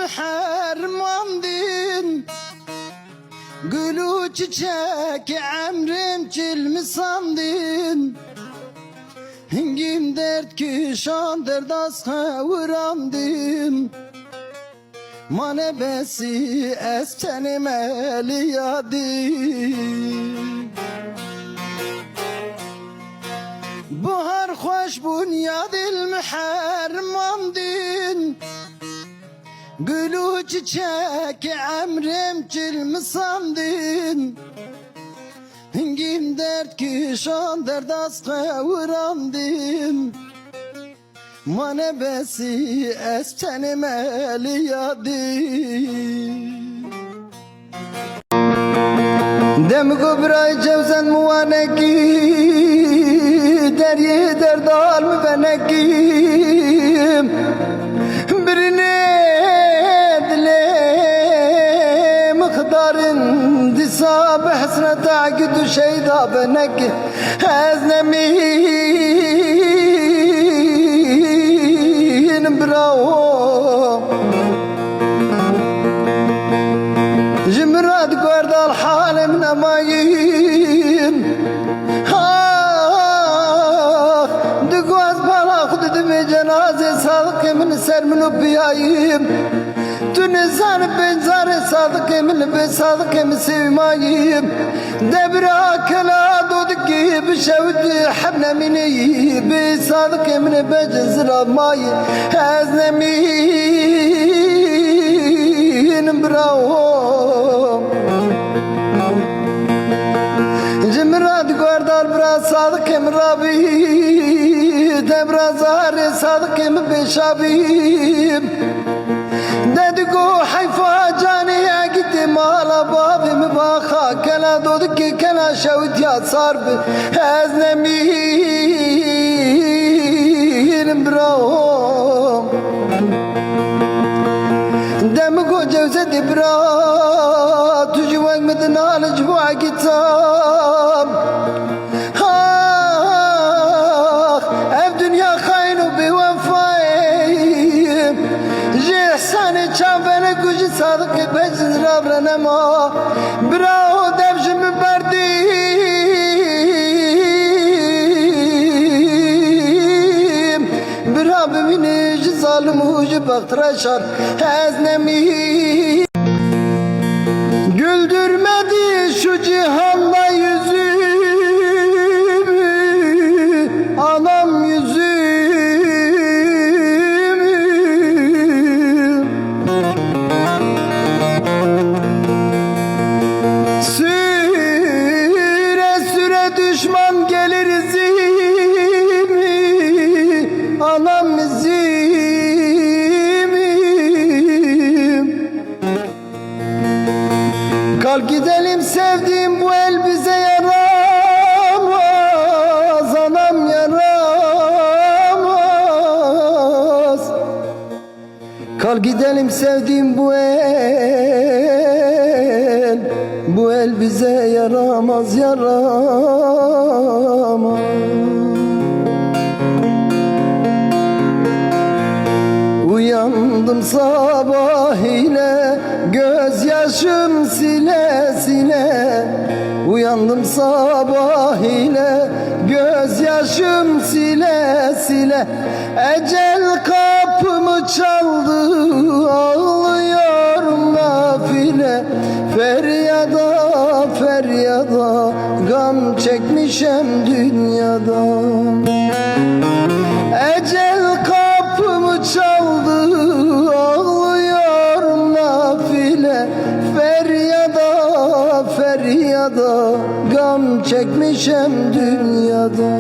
hermandin Gülü çiçek emrim çilmi sandin Hingim dert kişan derdas kavramdin Mane besi es tenim eliyadin Bahar hoş bunyad ilmhermandin Gülü çiçek emrim çilmi sandin Hingim dert kişan derdas kavramdin Mane besi es tenim eliyadin Dem gubray cevzen muvaneki Derye derdal mı benekim Birine dile mıkdarın Disa behsret agidu şeyda benek Eznemin bravo Jimrad guardal halim namayin Dugwaz bala khududme cenaze sadık min serminu biyayim Tünizan benzare sadık min be sadık min sevmayim Debra kala dudki bişevdi habne mini be sadık min be cezramayı Eznemin bravo Cimrad guardal bra sadık min rabi Debra zare sadık min beşabim Dedgo hayfa caniye gitti mala babim baka Kela dodki kela şevit ya sarb Eznemin bravo Demgo cevze dibra Tujuvang midnal jwa kitab Ev dünya khaynu bi vefayim Jihsani çambene kuji sadık bezin rabranema Bravo devjimi berdim Birabimin zalim ucu baktıraşar Eznemi Güldürmedi şu cihanda yüzümü Anam yüzümü Süre süre düşman gelir izimi Anam izimi Kalk gidelim sevdiğim bu el bize yaramaz Anam yaramaz Kalk gidelim sevdiğim bu el bize yaramaz yaramaz Uyandım sabah ile gözyaşım sile sile Uyandım sabah ile gözyaşım sile sile Ecel kapımı çaldı ağlıyorum nafile Feryada feryada gam çekmişem dünyada Ecel kapımı çaldı ağlıyorum nafile Feryada feryada gam çekmişem dünyada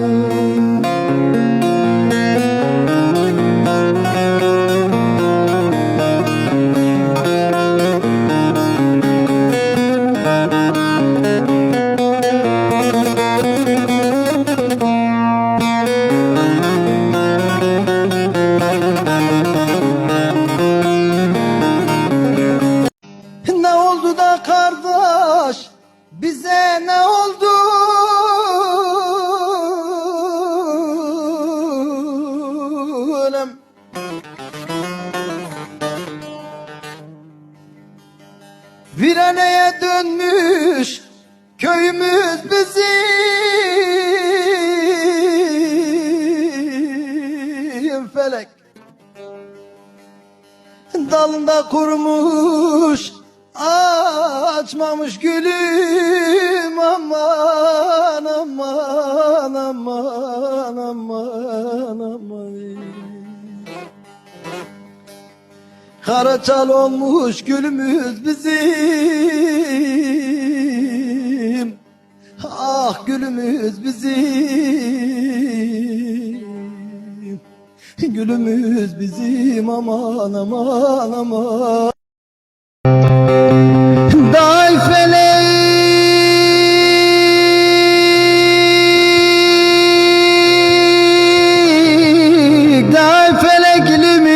Meneye dönmüş köyümüz bizim. Felek dalında kurumuş, açmamış gülüm. Aman aman aman aman aman. Karaçal olmuş gülümüz bizim. Ah gülümüz bizim. Gülümüz bizim, aman aman aman. Day felek, day felek lim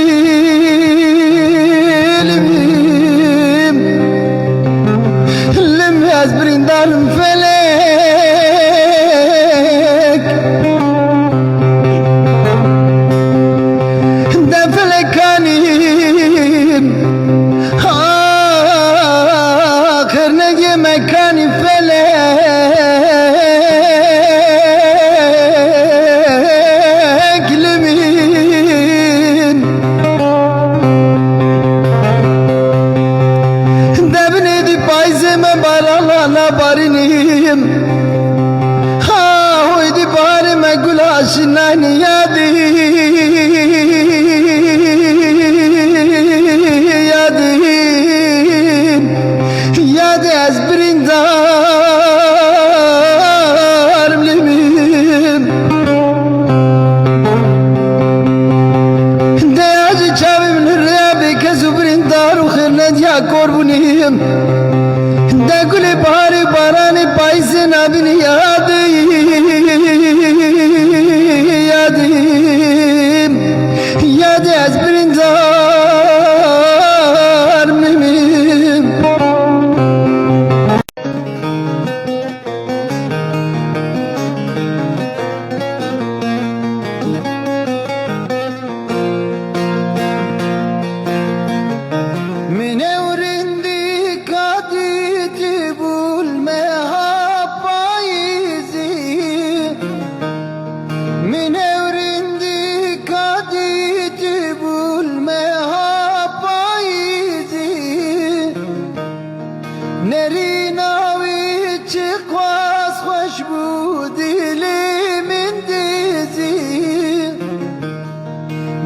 ezbrindarım felek. De felek kanim, kırne yemek kani felek limin. Debini dip ayzeme baralana barinim. Ha hoydi barime gulaşinani yadim. Yadi ezbrindar limim. Deyacı çavimni rebi kezubrindar u khirnet ya korbunim. De guli bari barani paysin abini yadim. Yadi ezbrindar limim. Minevrindi kaditi bulme hapaizi. Minevrindi kaditi bulme hapaizi. Nerinavi çıkmaz hoş bu dilimin dizi.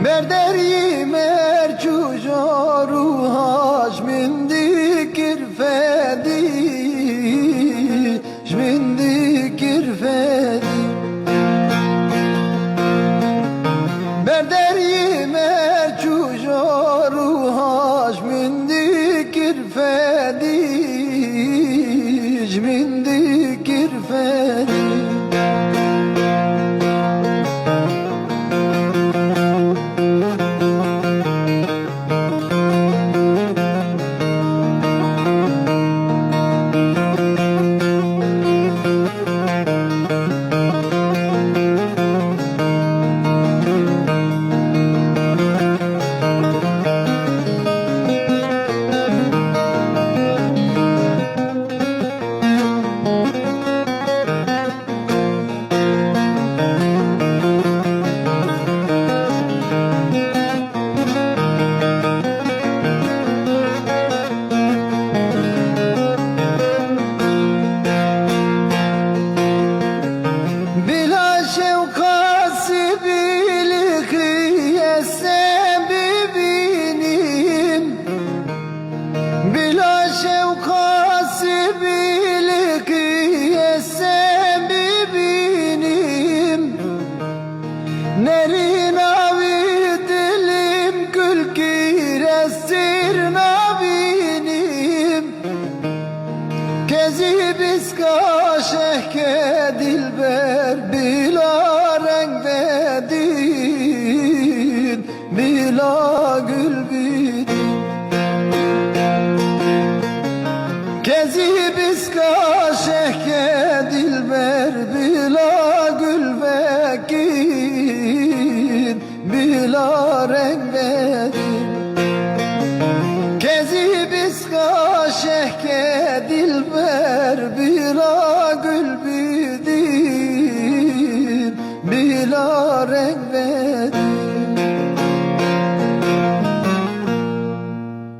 Merderi mercujoru hacmindi kirfedi. Jmindi kirfedi. Merderi mercujoru hacmindi kirfedi. Jmindi kirfedi. şehke dilber bila renk ve din, bila gül bidin. Kezi biska şehke dilber bila gül ve kin, bila renk ve din. Kezi biska şehke dilber bila gül bidir, bila renk vedir.